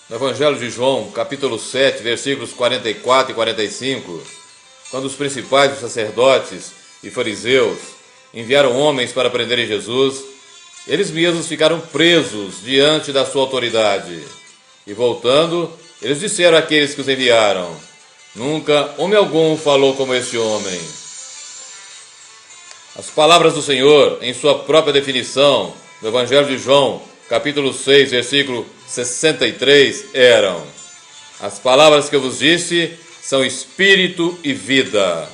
No Evangelho de João, capítulo 7, versículos 44 e 45, quando os principais dos sacerdotes e fariseus enviaram homens para prenderem Jesus, eles mesmos ficaram presos diante da sua autoridade. E voltando, eles disseram àqueles que os enviaram: nunca homem algum falou como este homem. As palavras do Senhor, em sua própria definição, no Evangelho de João, capítulo 6, versículo 63, eram: as palavras que eu vos disse são espírito e vida.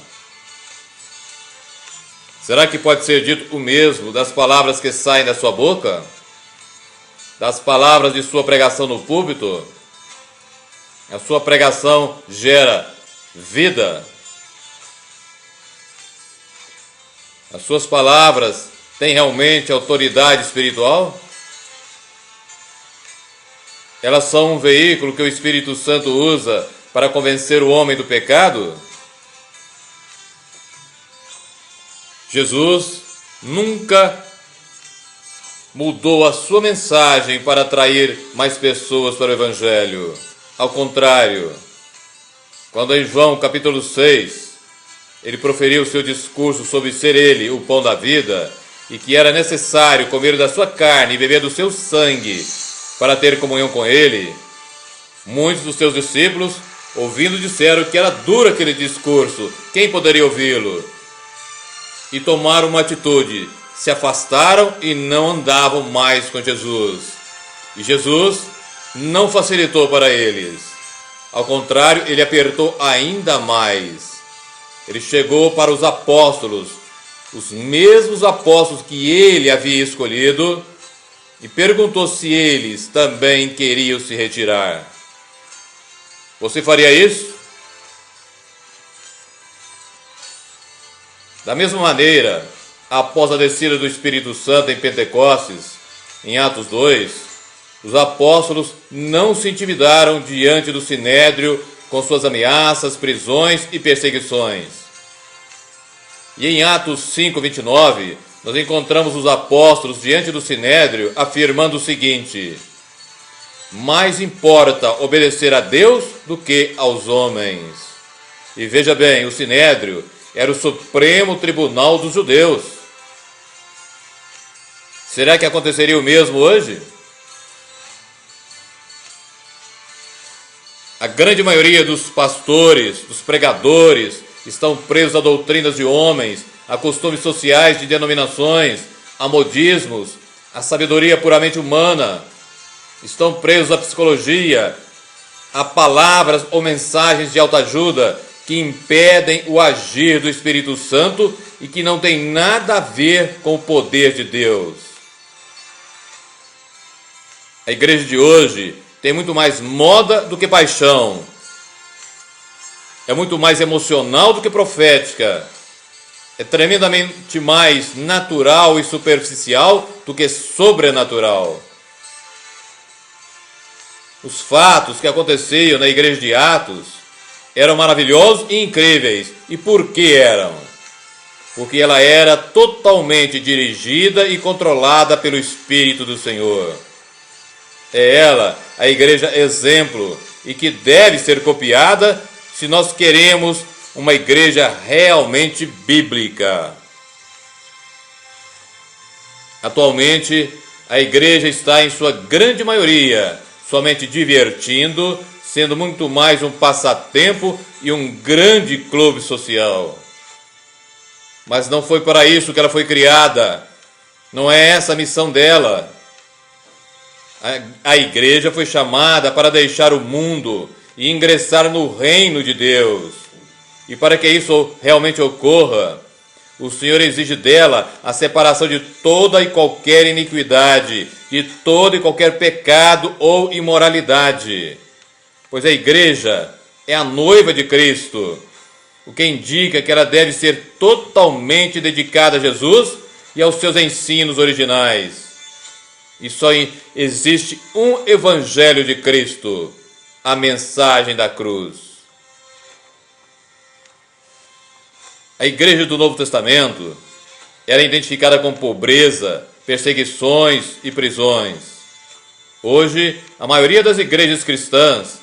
Será que pode ser dito o mesmo das palavras que saem da sua boca? Das palavras de sua pregação no púlpito? A sua pregação gera vida. As suas palavras têm realmente autoridade espiritual? Elas são um veículo que o Espírito Santo usa para convencer o homem do pecado? Jesus nunca mudou a sua mensagem para atrair mais pessoas para o Evangelho. Ao contrário, quando em João capítulo 6, ele proferiu seu discurso sobre ser ele o pão da vida e que era necessário comer da sua carne e beber do seu sangue para ter comunhão com ele, muitos dos seus discípulos, ouvindo, disseram que era duro aquele discurso, quem poderia ouvi-lo? E tomaram uma atitude, se afastaram e não andavam mais com Jesus. E Jesus não facilitou para eles. Ao contrário, ele apertou ainda mais. Ele chegou para os apóstolos, os mesmos apóstolos que ele havia escolhido, e perguntou se eles também queriam se retirar. Você faria isso? Da mesma maneira, após a descida do Espírito Santo em Pentecostes, em Atos 2, os apóstolos não se intimidaram diante do Sinédrio com suas ameaças, prisões e perseguições. E em Atos 5, 29, nós encontramos os apóstolos diante do Sinédrio afirmando o seguinte: mais importa obedecer a Deus do que aos homens. E veja bem, o Sinédrio era o Supremo Tribunal dos Judeus. Será que aconteceria o mesmo hoje? A grande maioria dos pastores, dos pregadores, estão presos a doutrinas de homens, a costumes sociais de denominações, a modismos, a sabedoria puramente humana. Estão presos à psicologia, a palavras ou mensagens de autoajuda que impedem o agir do Espírito Santo e que não tem nada a ver com o poder de Deus. A igreja de hoje tem muito mais moda do que paixão. É muito mais emocional do que profética. É tremendamente mais natural e superficial do que sobrenatural. Os fatos que aconteciam na igreja de Atos eram maravilhosos e incríveis. E por que eram? Porque ela era totalmente dirigida e controlada pelo Espírito do Senhor. É ela a igreja exemplo e que deve ser copiada se nós queremos uma igreja realmente bíblica. Atualmente, a igreja está em sua grande maioria somente divertindo, sendo muito mais um passatempo e um grande clube social. Mas não foi para isso que ela foi criada. Não é essa a missão dela. A igreja foi chamada para deixar o mundo e ingressar no reino de Deus. E para que isso realmente ocorra, o Senhor exige dela a separação de toda e qualquer iniquidade, de todo e qualquer pecado ou imoralidade. Pois a igreja é a noiva de Cristo, o que indica que ela deve ser totalmente dedicada a Jesus e aos seus ensinos originais. E só existe um evangelho de Cristo, a mensagem da cruz. A igreja do Novo Testamento era identificada com pobreza, perseguições e prisões. Hoje, a maioria das igrejas cristãs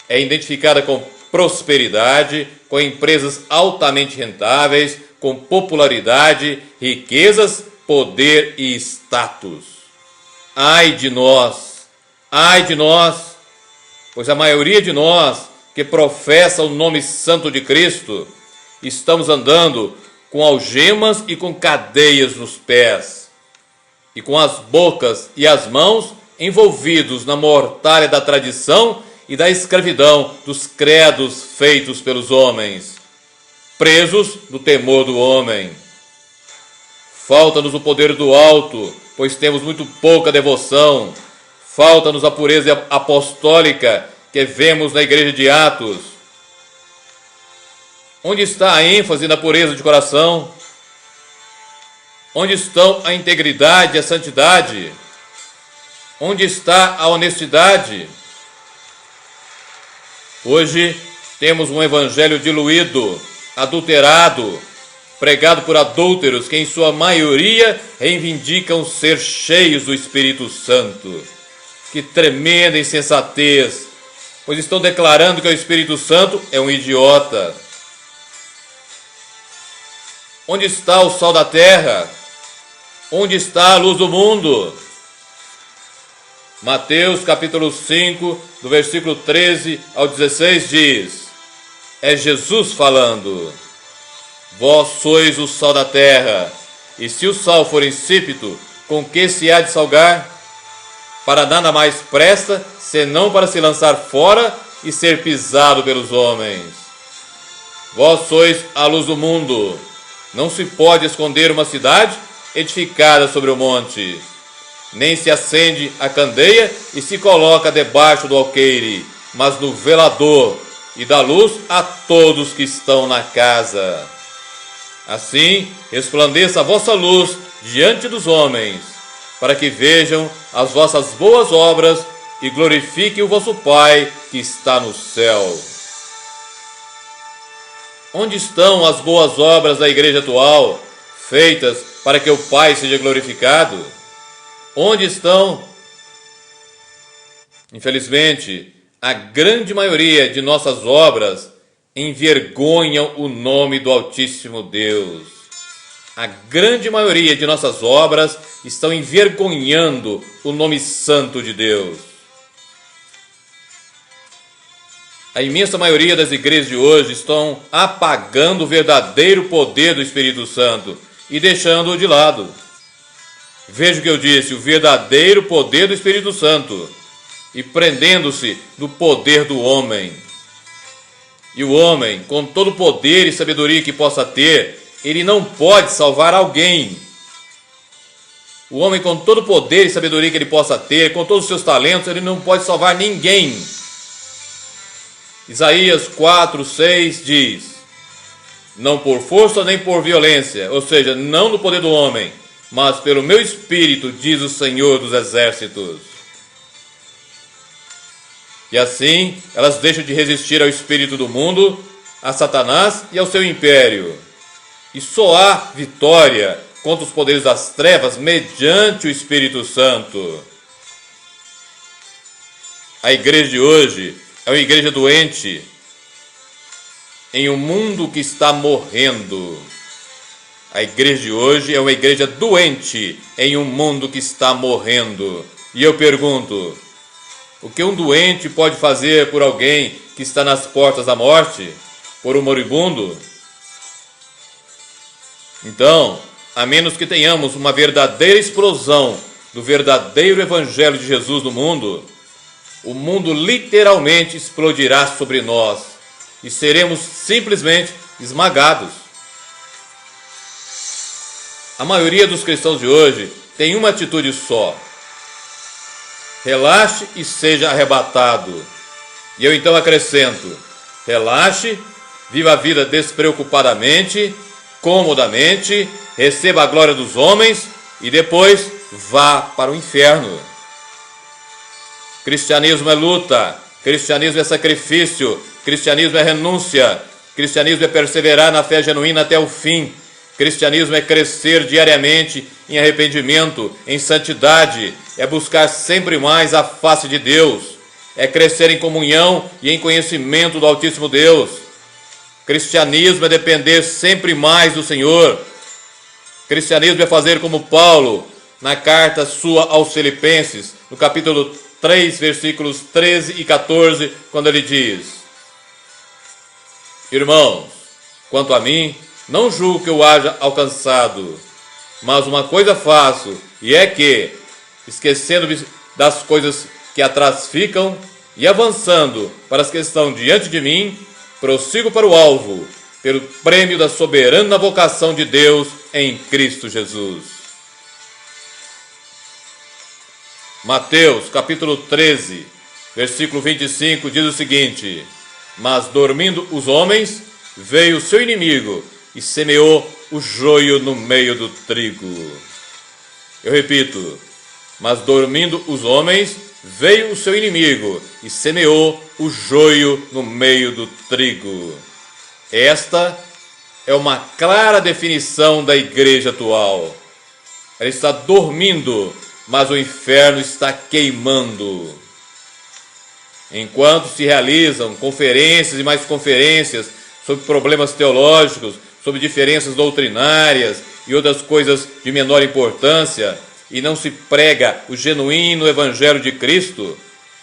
é identificada com prosperidade, com empresas altamente rentáveis, com popularidade, riquezas, poder e status. Ai de nós, pois a maioria de nós que professa o nome santo de Cristo, estamos andando com algemas e com cadeias nos pés, e com as bocas e as mãos envolvidos na mortalha da tradição e da escravidão dos credos feitos pelos homens, presos do temor do homem. Falta-nos o poder do alto, pois temos muito pouca devoção. Falta-nos a pureza apostólica que vemos na igreja de Atos. Onde está a ênfase na pureza de coração? Onde estão a integridade e a santidade? Onde está a honestidade? Hoje temos um evangelho diluído, adulterado, pregado por adúlteros que em sua maioria reivindicam ser cheios do Espírito Santo. Que tremenda insensatez, pois estão declarando que o Espírito Santo é um idiota. Onde está o sal da terra? Onde está a luz do mundo? Mateus capítulo 5, do versículo 13 ao 16 diz, é Jesus falando, vós sois o sal da terra, e se o sal for insípido, com que se há de salgar? Para nada mais presta, senão para se lançar fora e ser pisado pelos homens. Vós sois a luz do mundo. Não se pode esconder uma cidade edificada sobre o monte. Nem se acende a candeia e se coloca debaixo do alqueire, mas no velador, e dá luz a todos que estão na casa. Assim resplandeça a vossa luz diante dos homens, para que vejam as vossas boas obras e glorifiquem o vosso Pai que está no céu. Onde estão as boas obras da igreja atual, feitas para que o Pai seja glorificado? Onde estão? Infelizmente, a grande maioria de nossas obras envergonham o nome do Altíssimo Deus. A grande maioria de nossas obras estão envergonhando o nome santo de Deus. A imensa maioria das igrejas de hoje estão apagando o verdadeiro poder do Espírito Santo e deixando-o de lado. Veja o que eu disse, o verdadeiro poder do Espírito Santo, e prendendo-se no poder do homem. E o homem, com todo o poder e sabedoria que possa ter, ele não pode salvar alguém. O homem, com todo o poder e sabedoria que ele possa ter, com todos os seus talentos, ele não pode salvar ninguém. Isaías 4:6 diz, não por força nem por violência, ou seja, não no poder do homem, mas pelo meu espírito, diz o Senhor dos Exércitos. E assim, elas deixam de resistir ao espírito do mundo, a Satanás e ao seu império. E só há vitória contra os poderes das trevas mediante o Espírito Santo. A igreja de hoje é uma igreja doente em um mundo que está morrendo. A igreja de hoje é uma igreja doente em um mundo que está morrendo. E eu pergunto, o que um doente pode fazer por alguém que está nas portas da morte? Por um moribundo? Então, a menos que tenhamos uma verdadeira explosão do verdadeiro Evangelho de Jesus no mundo, o mundo literalmente explodirá sobre nós e seremos simplesmente esmagados. A maioria dos cristãos de hoje tem uma atitude só: relaxe e seja arrebatado. E eu então acrescento: relaxe, viva a vida despreocupadamente, comodamente, receba a glória dos homens e depois vá para o inferno. Cristianismo é luta, cristianismo é sacrifício, cristianismo é renúncia, cristianismo é perseverar na fé genuína até o fim, Cristianismo é crescer diariamente em arrependimento, em santidade, é buscar sempre mais a face de Deus, é crescer em comunhão e em conhecimento do Altíssimo Deus. Cristianismo é depender sempre mais do Senhor. Cristianismo é fazer como Paulo, na carta sua aos Filipenses, no capítulo 3, versículos 13 e 14, quando ele diz: Irmãos, quanto a mim, não julgo que eu haja alcançado, mas uma coisa faço, e é que, esquecendo-me das coisas que atrás ficam e avançando para as que estão diante de mim, prossigo para o alvo, pelo prêmio da soberana vocação de Deus em Cristo Jesus. Mateus, capítulo 13, versículo 25, diz o seguinte: Mas dormindo os homens, veio o seu inimigo e semeou o joio no meio do trigo. Eu repito: Mas dormindo os homens, veio o seu inimigo e semeou o joio no meio do trigo. Esta é uma clara definição da igreja atual. Ela está dormindo, mas o inferno está queimando. Enquanto se realizam conferências e mais conferências sobre problemas teológicos, sobre diferenças doutrinárias e outras coisas de menor importância, e não se prega o genuíno Evangelho de Cristo,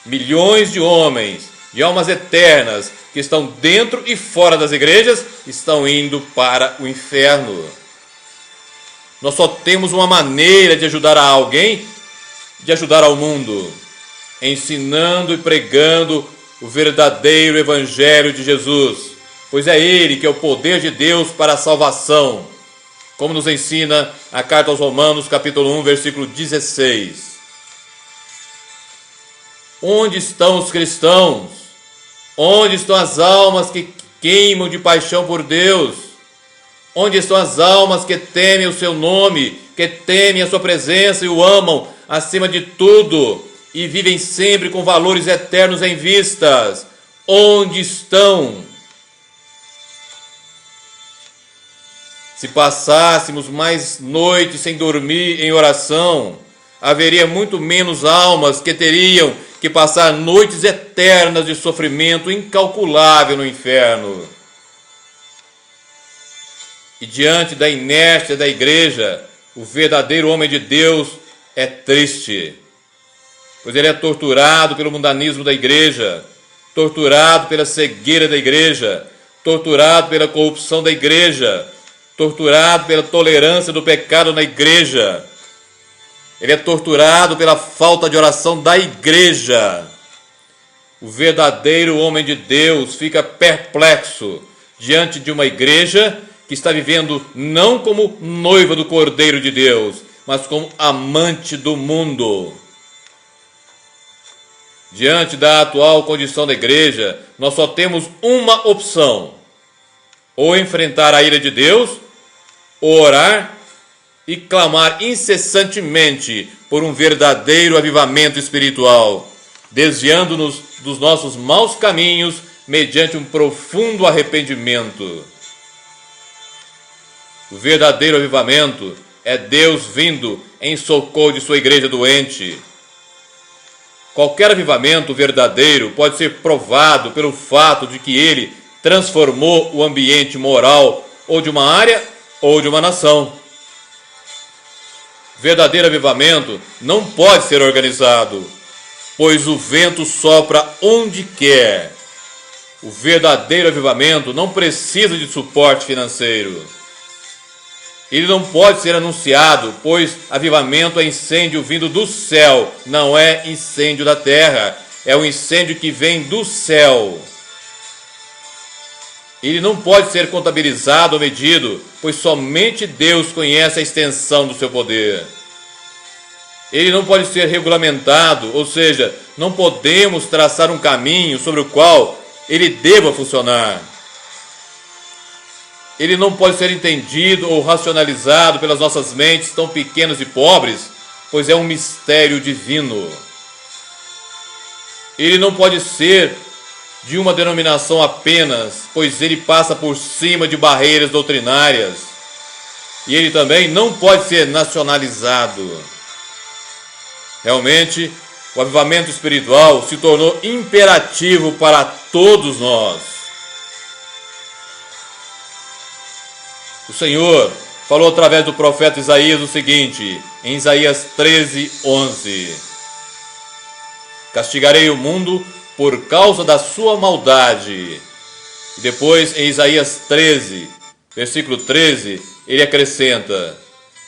milhões de homens, de almas eternas, que estão dentro e fora das igrejas, estão indo para o inferno. Nós só temos uma maneira de ajudar a alguém, de ajudar ao mundo, ensinando e pregando o verdadeiro Evangelho de Jesus, pois é Ele que é o poder de Deus para a salvação, como nos ensina a carta aos Romanos, capítulo 1, versículo 16. Onde estão os cristãos? Onde estão as almas que queimam de paixão por Deus? Onde estão as almas que temem o seu nome, que temem a sua presença e o amam acima de tudo e vivem sempre com valores eternos em vistas? Onde estão? Se passássemos mais noites sem dormir em oração, haveria muito menos almas que teriam que passar noites eternas de sofrimento incalculável no inferno. E diante da inércia da igreja, o verdadeiro homem de Deus é triste, pois ele é torturado pelo mundanismo da igreja, torturado pela cegueira da igreja, torturado pela corrupção da igreja, torturado pela tolerância do pecado na igreja. Ele é torturado pela falta de oração da igreja. O verdadeiro homem de Deus fica perplexo diante de uma igreja que está vivendo não como noiva do Cordeiro de Deus, mas como amante do mundo. Diante da atual condição da igreja, nós só temos uma opção: ou enfrentar a ira de Deus, ou orar e clamar incessantemente por um verdadeiro avivamento espiritual, desviando-nos dos nossos maus caminhos mediante um profundo arrependimento. O verdadeiro avivamento é Deus vindo em socorro de sua igreja doente. Qualquer avivamento verdadeiro pode ser provado pelo fato de que ele transformou o ambiente moral ou de uma área ou de uma nação. Verdadeiro avivamento não pode ser organizado, pois o vento sopra onde quer. O verdadeiro avivamento não precisa de suporte financeiro. Ele não pode ser anunciado, pois avivamento é incêndio vindo do céu, não é incêndio da terra, é um incêndio que vem do céu. Ele não pode ser contabilizado ou medido, pois somente Deus conhece a extensão do seu poder. Ele não pode ser regulamentado, ou seja, não podemos traçar um caminho sobre o qual ele deva funcionar. Ele não pode ser entendido ou racionalizado pelas nossas mentes tão pequenas e pobres, pois é um mistério divino. Ele não pode ser de uma denominação apenas, pois ele passa por cima de barreiras doutrinárias. e ele também não pode ser nacionalizado. Realmente, o avivamento espiritual se tornou imperativo para todos nós. O Senhor falou através do profeta Isaías o seguinte, em Isaías 13:11: castigarei o mundo por causa da sua maldade. E depois, em Isaías 13, versículo 13, ele acrescenta: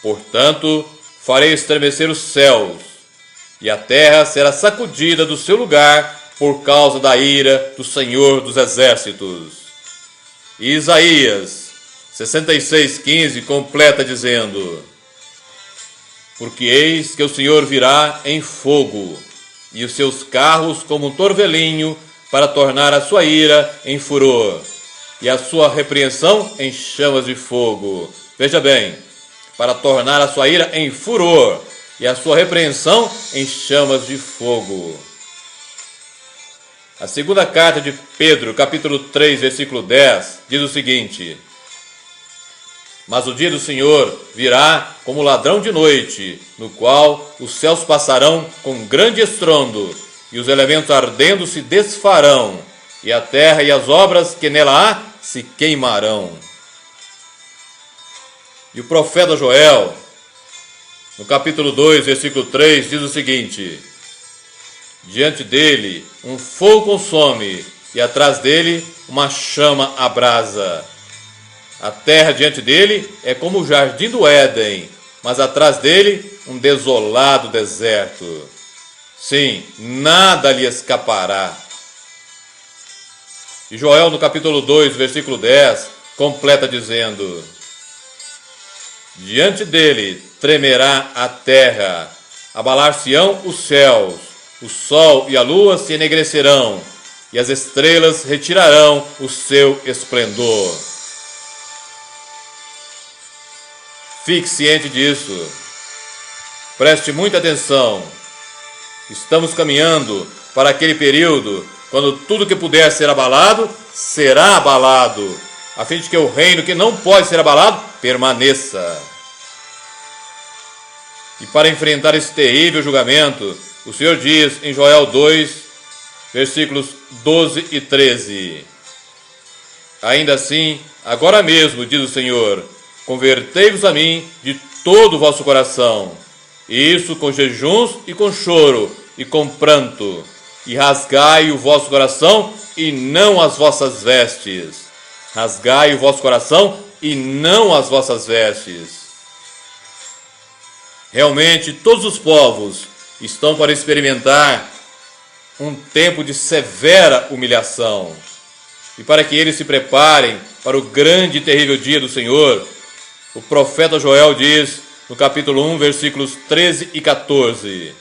portanto, farei estremecer os céus, e a terra será sacudida do seu lugar por causa da ira do Senhor dos Exércitos. E Isaías 66:15 completa dizendo: porque eis que o Senhor virá em fogo, e os seus carros como um torvelinho, para tornar a sua ira em furor, e a sua repreensão em chamas de fogo. Veja bem, para tornar a sua ira em furor, e a sua repreensão em chamas de fogo. A segunda carta de Pedro, capítulo 3, versículo 10, diz o seguinte: mas o dia do Senhor virá como ladrão de noite, no qual os céus passarão com grande estrondo, e os elementos ardendo se desfarão, e a terra e as obras que nela há se queimarão. E o profeta Joel, no capítulo 2, versículo 3, diz o seguinte: diante dele um fogo consome, e atrás dele uma chama abrasa. A terra diante dele é como o jardim do Éden, mas atrás dele um desolado deserto. Sim, nada lhe escapará. E Joel, no capítulo 2, versículo 10, completa dizendo: diante dele tremerá a terra, abalar-se-ão os céus, o sol e a lua se enegrecerão, e as estrelas retirarão o seu esplendor. Fique ciente disso. Preste muita atenção. Estamos caminhando para aquele período quando tudo que puder ser abalado, será abalado, a fim de que o reino que não pode ser abalado, permaneça. E para enfrentar esse terrível julgamento, o Senhor diz em Joel 2, versículos 12 e 13: ainda assim, agora mesmo, diz o Senhor, convertei-vos a mim de todo o vosso coração, e isso com jejuns e com choro e com pranto, e rasgai o vosso coração e não as vossas vestes. Rasgai o vosso coração e não as vossas vestes. Realmente, todos os povos estão para experimentar um tempo de severa humilhação. E para que eles se preparem para o grande e terrível dia do Senhor, o profeta Joel diz, no capítulo 1, versículos 13 e 14: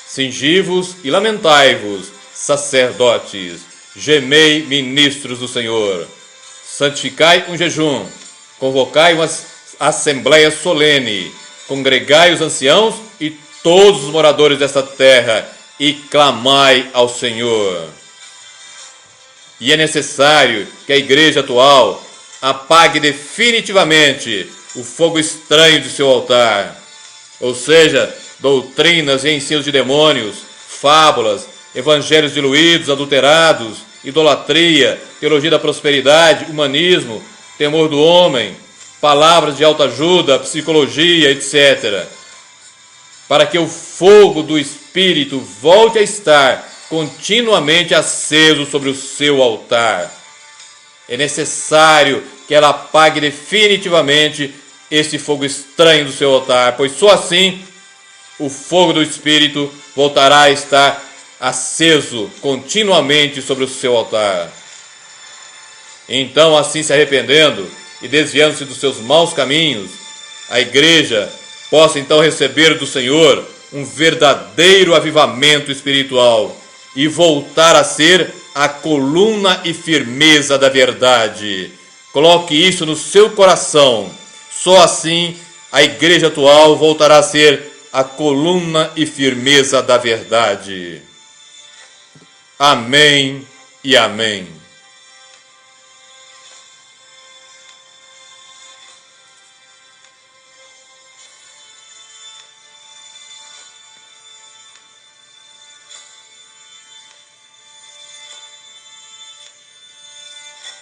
cingi-vos e lamentai-vos, sacerdotes, gemei, ministros do Senhor. Santificai um jejum, convocai uma assembleia solene, congregai os anciãos e todos os moradores desta terra, e clamai ao Senhor. E é necessário que a igreja atual apague definitivamente o fogo estranho de seu altar, ou seja, doutrinas e ensinos de demônios, fábulas, evangelhos diluídos, adulterados, idolatria, teologia da prosperidade, humanismo, temor do homem, palavras de autoajuda, psicologia, etc. Para que o fogo do Espírito volte a estar continuamente aceso sobre o seu altar. É necessário que ela apague definitivamente esse fogo estranho do seu altar, pois só assim o fogo do Espírito voltará a estar aceso continuamente sobre o seu altar. Então, assim se arrependendo e desviando-se dos seus maus caminhos, a igreja possa então receber do Senhor um verdadeiro avivamento espiritual e voltar a ser a coluna e firmeza da verdade. Coloque isso no seu coração. Só assim a igreja atual voltará a ser a coluna e firmeza da verdade. Amém e amém.